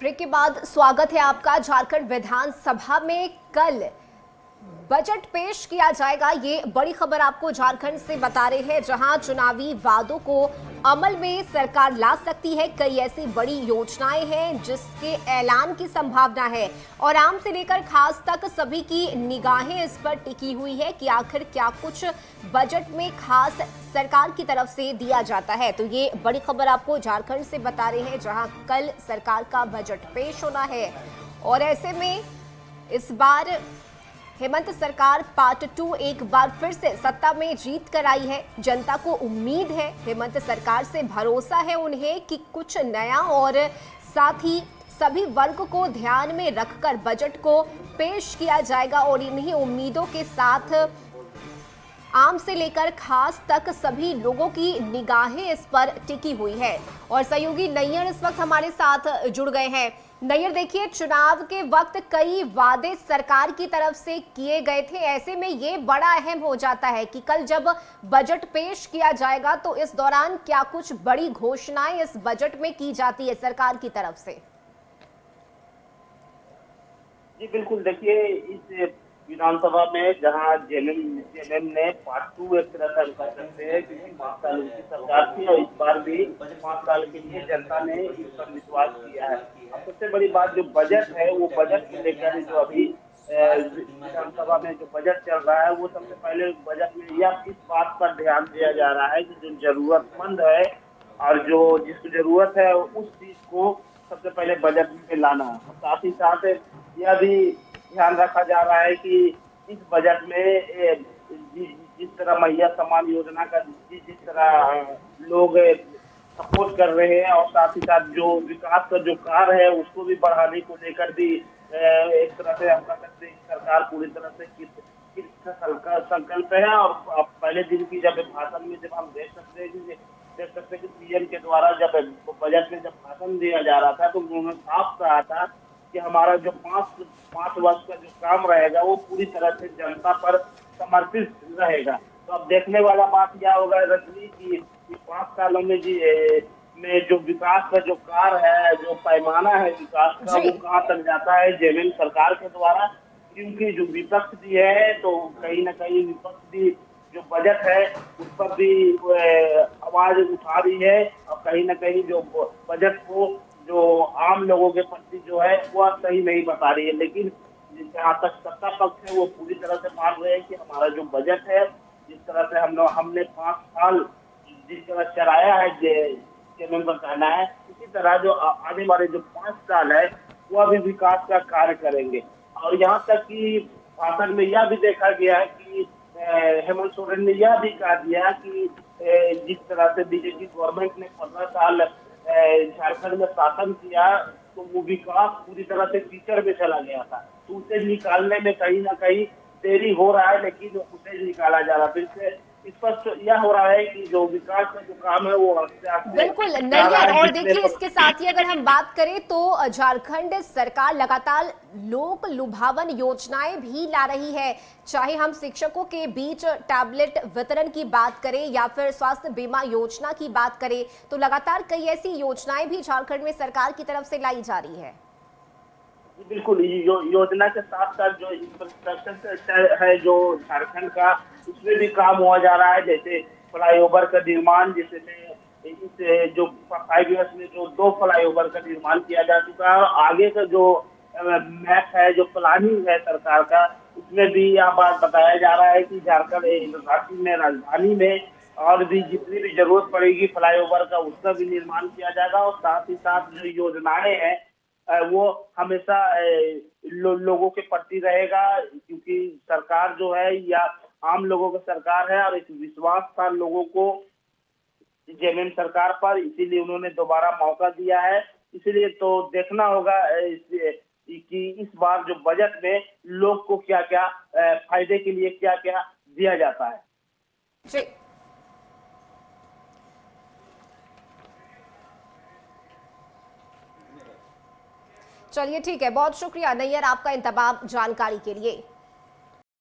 Break के बाद स्वागत है आपका। झारखंड विधानसभा में कल बजट पेश किया जाएगा, ये बड़ी खबर आपको झारखंड से बता रहे हैं, जहां चुनावी वादों को अमल में सरकार ला सकती है। कई ऐसी बड़ी योजनाएं हैं जिसके ऐलान की संभावना है और आम से लेकर खास तक सभी की निगाहें इस पर टिकी हुई है कि आखिर क्या कुछ बजट में खास सरकार की तरफ से दिया जाता है। तो ये बड़ी खबर आपको झारखंड से बता रहे हैं, जहां कल सरकार का बजट पेश होना है और ऐसे में इस बार हेमंत सरकार पार्ट 2 एक बार फिर से सत्ता में जीत कर आई है। जनता को उम्मीद है, हेमंत सरकार से भरोसा है उन्हें कि कुछ नया और साथ ही सभी वर्ग को ध्यान में रखकर बजट को पेश किया जाएगा और इन्हीं उम्मीदों के साथ आम से लेकर खास तक सभी लोगों की निगाहें इस पर टिकी हुई है। और सहयोगी नैयर इस वक्त हमारे साथ जुड़ गए हैं। नैयर, देखिए, चुनाव के वक्त कई वादे सरकार की तरफ से किए गए थे, ऐसे में ये बड़ा अहम हो जाता है कि कल जब बजट पेश किया जाएगा तो इस दौरान क्या कुछ बड़ी घोषणाएं इस बजट में की जाती है सरकार की तरफ से। जी बिल्कुल, देखिए इस विधानसभा में जहां जेएमएम ने पार्ट 2 एक तरह से हम कह सकते हैं, क्योंकि 5 साल उनकी सरकार थी और इस बार भी 5 साल के लिए जनता ने इस पर विश्वास किया है। अब सबसे बड़ी बात जो बजट है, वो बजट को लेकर जो अभी विधानसभा में जो बजट चल रहा है, वो सबसे पहले बजट में यह इस बात पर ध्यान दिया जा रहा है कि जो जरूरतमंद है और जो जिसको जरूरत है उस चीज को सबसे पहले बजट में लाना। साथ ही साथ यह भी ध्यान रखा जा रहा है कि इस बजट में जिस तरह महिला सम्मान योजना का जिस तरह लोग सपोर्ट कर रहे हैं और साथ ही साथ जो विकास का जो कार्य है उसको भी बढ़ाने को लेकर भी एक तरह से हम कह सकते हैं सरकार पूरी तरह से किस संकल्प है। और पहले दिन की जब भाषण में जब हम देख सकते हैं कि सीएम के द्वारा जब बजट में जब भाषण दिया जा रहा था तो उन्होंने साफ कहा था कि हमारा जो पाँच वर्ष का जो काम रहेगा वो पूरी तरह से जनता पर समर्पित रहेगा। तो अब देखने वाला बात क्या होगा रजनी की 5 सालों में जो विकास का जो कार्य है, जो पैमाना है विकास का, वो कहाँ तक जाता है जेएमएम सरकार के द्वारा। क्योंकि जो विपक्ष भी है तो कहीं ना कहीं विपक्ष भी जो बजट है उस पर भी आवाज उठा रही है और कहीं ना कहीं जो बजट को जो आम लोगों के प्रति जो है वह सही नहीं बता रही है। लेकिन जहाँ तक सत्ता पक्ष है वो पूरी तरह से मान रहे हैं कि हमारा जो बजट है, जिस तरह से हमने 5 साल जिस तरह चलाया है जेएमएम का कहना है, इसी तरह जो आने वाले जो 5 साल है वह भी विकास का कार्य करेंगे। और यहाँ तक कि भाषण में यह भी देखा गया है कि हेमंत सोरेन ने यह भी कहा दिया कि जिस तरह से बीजेपी गवर्नमेंट ने 15 साल झारखंड में शासन किया तो वो विकास पूरी तरह से कीचड़ में चला गया था, तो उसे निकालने में कहीं ना कहीं देरी हो रहा है, लेकिन उसे निकाला जा रहा है। फिर स्पष्ट यह हो रहा है कि जो विकास का जो काम है वो बिल्कुल नैयर। और देखिए, इसके साथ ही अगर हम बात करें तो झारखंड सरकार लगातार लोक लुभावन योजनाएं भी ला रही है, चाहे हम शिक्षकों के बीच टैबलेट वितरण की बात करें या फिर स्वास्थ्य बीमा योजना की बात करें, तो लगातार कई ऐसी योजनाएं भी झारखंड में सरकार की तरफ से लाई जा रही है। बिल्कुल, योजना के साथ साथ जो इंफ्रास्ट्रक्चर है जो झारखंड का, उसमें भी काम हुआ जा रहा है। जैसे फ्लाईओवर का निर्माण, जिसमें इस जो 5 इयर्स में जो 2 फ्लाईओवर का निर्माण किया जा चुका है और आगे का जो मैप है, जो प्लानिंग है सरकार का, उसमें भी यह बात बताया जा रहा है कि झारखंड में राजधानी में और भी जितनी भी जरूरत पड़ेगी फ्लाईओवर का उसका भी निर्माण किया जाएगा। और साथ ही साथ जो योजनाएं हैं वो हमेशा लोगों के प्रति रहेगा, क्योंकि सरकार जो है या आम लोगों की सरकार है और एक विश्वास था लोगों को जेएमएम सरकार पर, इसीलिए उन्होंने दोबारा मौका दिया है। इसीलिए तो देखना होगा कि इस बार जो बजट में लोग को क्या क्या फायदे के लिए क्या क्या दिया जाता है। जी चलिए, ठीक है, बहुत शुक्रिया नैयर आपका इन तमाम जानकारी के लिए।